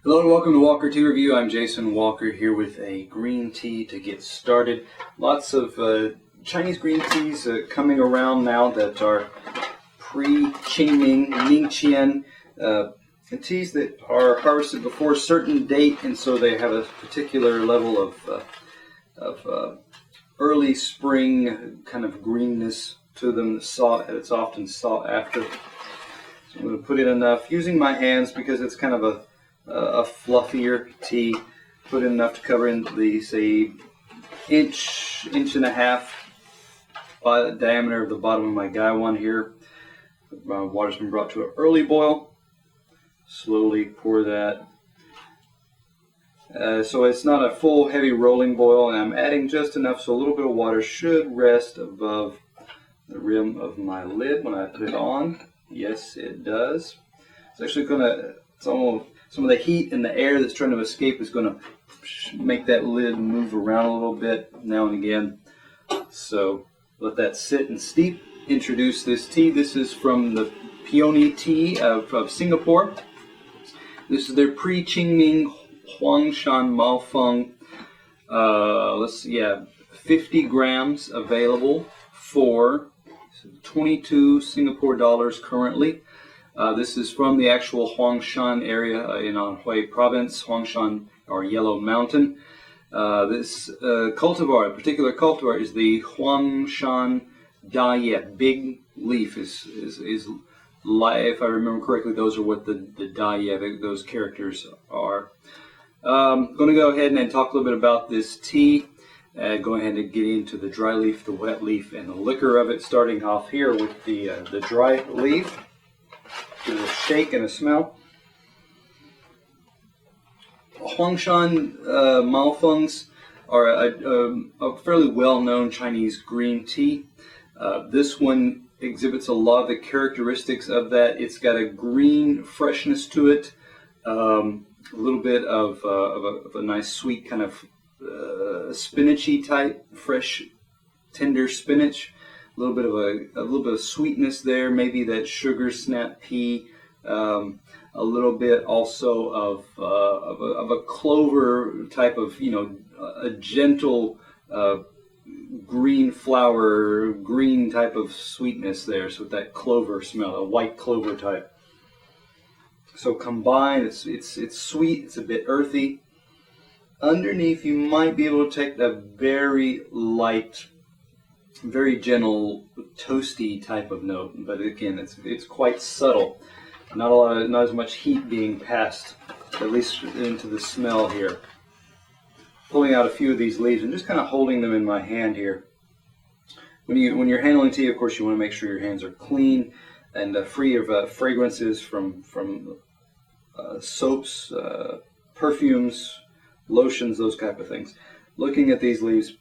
Hello and welcome to Walker Tea Review. I'm Jason Walker here with a green tea to get started. Lots of Chinese green teas coming around now that are pre-Qing Ming teas that are harvested before a certain date, and so they have a particular level of early spring kind of greenness to them. It's often sought after. So I'm going to put in enough using my hands because it's kind of a fluffier tea. Put in enough to cover in the, say, inch and a half by the diameter of the bottom of my gaiwan here. My water's been brought to an early boil. Slowly pour that. So it's not a full heavy rolling boil, and I'm adding just enough so a little bit of water should rest above the rim of my lid when I put it on. Yes, it does. It's actually going to, some of the heat and the air that's trying to escape is going to make that lid move around a little bit now and again. So let that sit and steep. Introduce this tea. This is from the Peony tea of Singapore. This is their Pre-Qing Huangshan Maofeng. 50 grams available for 22 Singapore dollars currently. This is from the actual Huangshan area in Anhui province, Huangshan or Yellow Mountain. This cultivar, a particular cultivar, is the Huangshan Dayet. Big leaf is if I remember correctly, those are what the Dayet, those characters are. I'm going to go ahead and talk a little bit about this tea. Go ahead and get into the dry leaf, the wet leaf, and the liquor of it. Starting off here with the dry leaf. Give it a shake and a smell. Huangshan Maofengs are a fairly well-known Chinese green tea. This one exhibits a lot of the characteristics of that. It's got a green freshness to it, a little bit of a nice sweet kind of spinachy type, fresh, tender spinach. A little bit of sweetness there, maybe that sugar snap pea, a little bit also of a clover type of, a gentle green flower, green type of sweetness there. So with that clover smell, a white clover type. So combined, it's sweet, it's a bit earthy. Underneath, you might be able to take that very light, very gentle, toasty type of note, but again, it's quite subtle. Not as much heat being passed, at least into the smell here. Pulling out a few of these leaves and just kind of holding them in my hand here. When you're handling tea, of course, you want to make sure your hands are clean and free of fragrances from soaps, perfumes, lotions, those type of things. Looking at these leaves,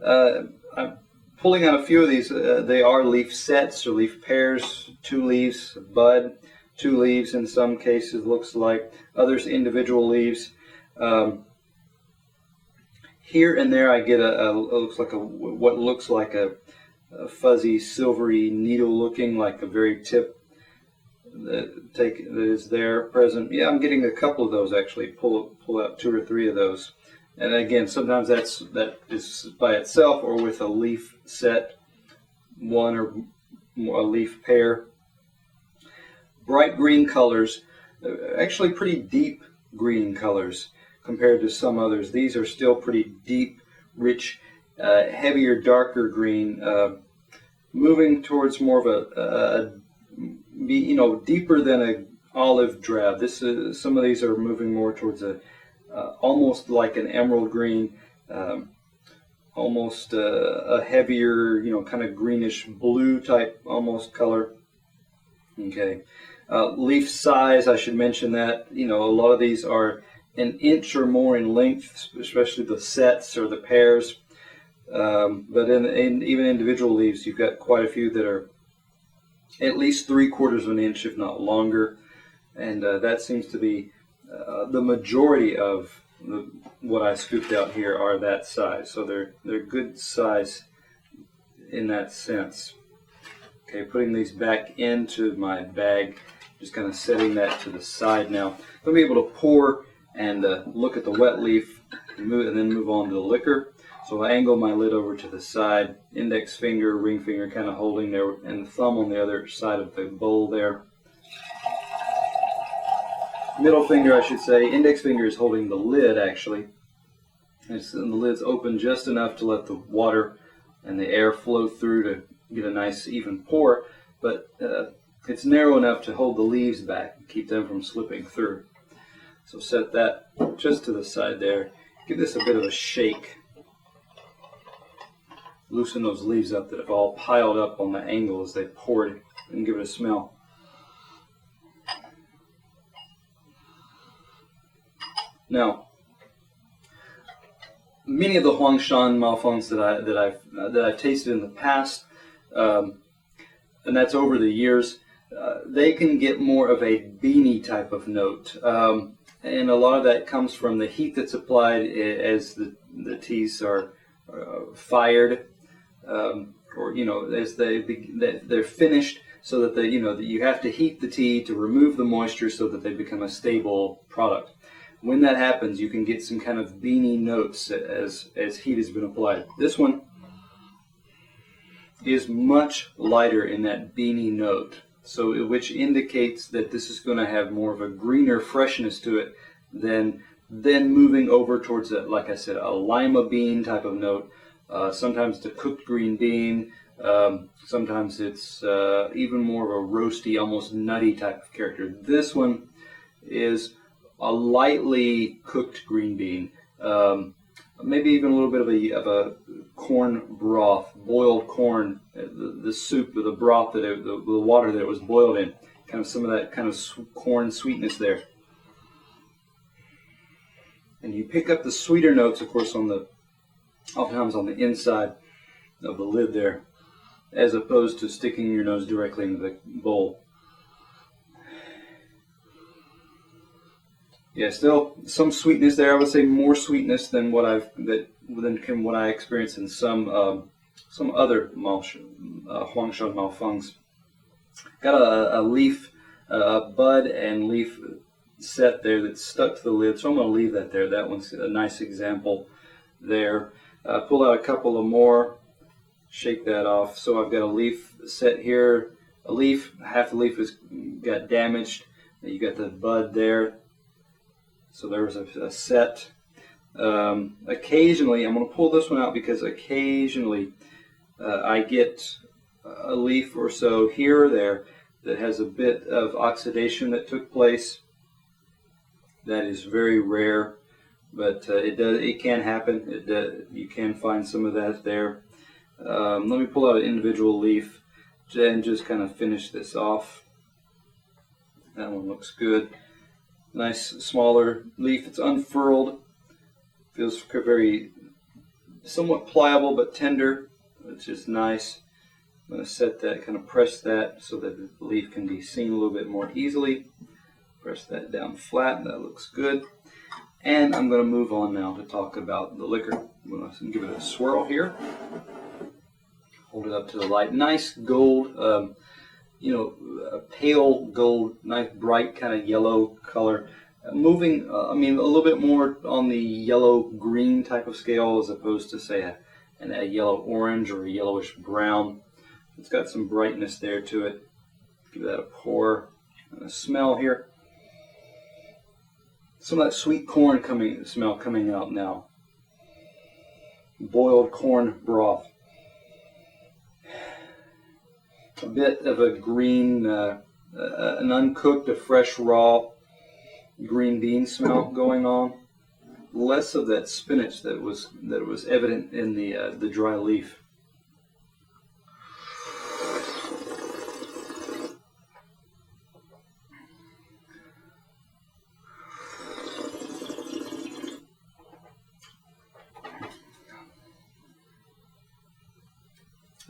I'm pulling out a few of these. They are leaf sets or leaf pairs, 2 leaves, bud, 2 leaves in some cases, looks like. Others individual leaves. Here and there I get what looks like a fuzzy, silvery needle looking like a very tip that is there present. Yeah, I'm getting a couple of those actually. Pull out 2 or 3 of those. And again, sometimes that is by itself or with a leaf set, 1 or more, a leaf pair. Bright green colors, actually pretty deep green colors compared to some others. These are still pretty deep, rich, heavier, darker green, moving towards more of a deeper than an olive drab. Some of these are moving more towards almost like an emerald green, almost a heavier, kind of greenish blue type almost color. Okay. Leaf size, I should mention that, a lot of these are an inch or more in length, especially the sets or the pairs. But in even individual leaves, you've got quite a few that are at least 3/4 of an inch, if not longer. And that seems to be the majority of what I scooped out here are that size. So they're good size in that sense. Okay, putting these back into my bag, just kind of setting that to the side now. I'll be able to pour and look at the wet leaf, and then move on to the liquor. So I angle my lid over to the side, index finger, ring finger kind of holding there, and the thumb on the other side of the bowl there. Middle finger, I should say, index finger is holding the lid actually. And the lid's open just enough to let the water and the air flow through to get a nice even pour, but it's narrow enough to hold the leaves back and keep them from slipping through. So set that just to the side there. Give this a bit of a shake. Loosen those leaves up that have all piled up on the angle as they poured, and give it a smell. Now, many of the Huangshan Maofengs that I've tasted in the past, and that's over the years, they can get more of a beany type of note, and a lot of that comes from the heat that's applied as the teas are fired, or as they're finished, so that that you have to heat the tea to remove the moisture so that they become a stable product. When that happens, you can get some kind of beany notes as heat has been applied. This one is much lighter in that beany note, so which indicates that this is going to have more of a greener freshness to it than moving over towards like I said, a lima bean type of note. Sometimes it's a cooked green bean. Sometimes it's even more of a roasty, almost nutty type of character. This one is a lightly cooked green bean, maybe even a little bit of a corn broth, boiled corn, the soup or the broth the water that it was boiled in, kind of some of that kind of corn sweetness there. And you pick up the sweeter notes, of course, oftentimes on the inside of the lid there, as opposed to sticking your nose directly into the bowl. Yeah, still some sweetness there. I would say more sweetness than what I experienced in some other Huangshan Maofengs. Got a leaf, a bud and leaf set there that's stuck to the lid, so I'm going to leave that there. That one's a nice example there. Pull out a couple of more, shake that off. So I've got a leaf set here. A leaf, half the leaf has got damaged. You got the bud there. So there's a set. Occasionally, I'm going to pull this one out because occasionally I get a leaf or so here or there that has a bit of oxidation that took place. That is very rare, but it can happen. You can find some of that there. Let me pull out an individual leaf and just kind of finish this off. That one looks good. Nice smaller leaf. It's unfurled. Feels very somewhat pliable but tender, which is nice. I'm going to set that, kind of press that so that the leaf can be seen a little bit more easily. Press that down flat. That looks good. And I'm going to move on now to talk about the liquor. I'm going to give it a swirl here. Hold it up to the light. Nice gold. A pale gold, nice bright kind of yellow color. Moving, a little bit more on the yellow-green type of scale as opposed to, say, a yellow-orange or a yellowish-brown. It's got some brightness there to it. Give that a pour and a smell here. Some of that sweet corn smell coming out now. Boiled corn broth. A bit of a green, an uncooked, a fresh, raw green bean smell going on. Less of that spinach that was evident in the dry leaf.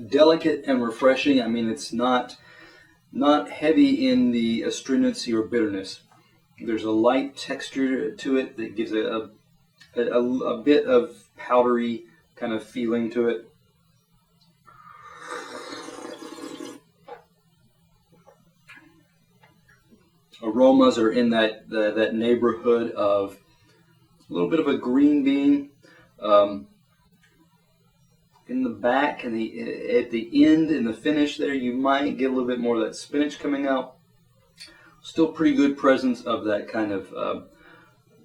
Delicate and refreshing. It's not heavy in the astringency or bitterness. There's a light texture to it that gives it a bit of powdery kind of feeling to it. Aromas are in that neighborhood of a little bit of a green bean. In the back and at the end, in the finish there, you might get a little bit more of that spinach coming out. Still pretty good presence of that kind of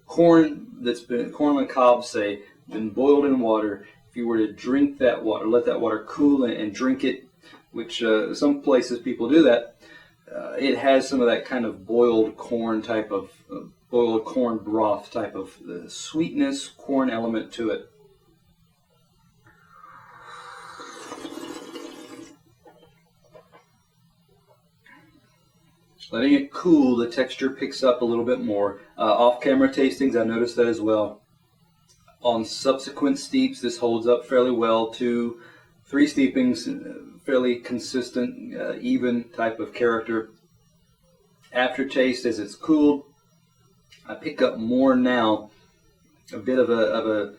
corn that's been, corn on the cob, say, been boiled in water. If you were to drink that water, let that water cool and drink it, which some places people do that, it has some of that kind of boiled corn type of, boiled corn broth type of sweetness, corn element to it. Letting it cool, the texture picks up a little bit more. Off-camera tastings, I've noticed that as well. On subsequent steeps, this holds up fairly well. 2-3 steepings, fairly consistent, even type of character. Aftertaste, as it's cooled, I pick up more now. A bit of a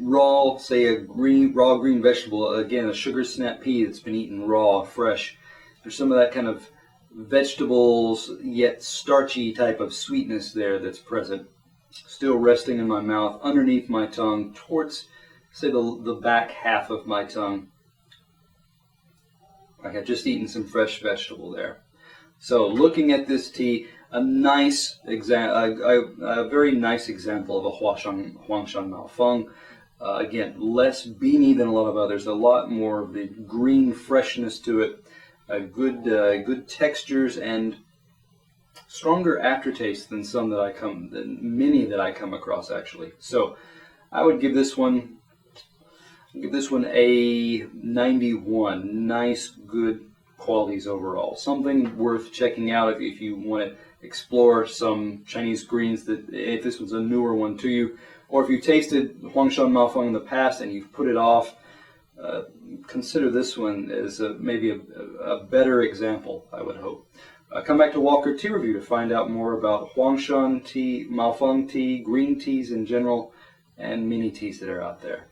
raw, say a raw green vegetable. Again, a sugar snap pea that's been eaten raw, fresh. There's some of that kind of vegetables, yet starchy type of sweetness there that's present. Still resting in my mouth, underneath my tongue, towards, say, the back half of my tongue. Like I've just eaten some fresh vegetable there. So looking at this tea, a very nice example of a Huangshan Maofeng. Again, less beany than a lot of others, a lot more of the green freshness to it. Good textures and stronger aftertaste than many that I come across actually. So I would give this one a 91. Nice, good qualities overall. Something worth checking out if you want to explore some Chinese greens. If this was a newer one to you, or if you tasted Huangshan Maofeng in the past and you've put it off. Consider this one as maybe a better example, I would hope. Come back to Walker Tea Review to find out more about Huangshan tea, Maofeng tea, green teas in general, and mini teas that are out there.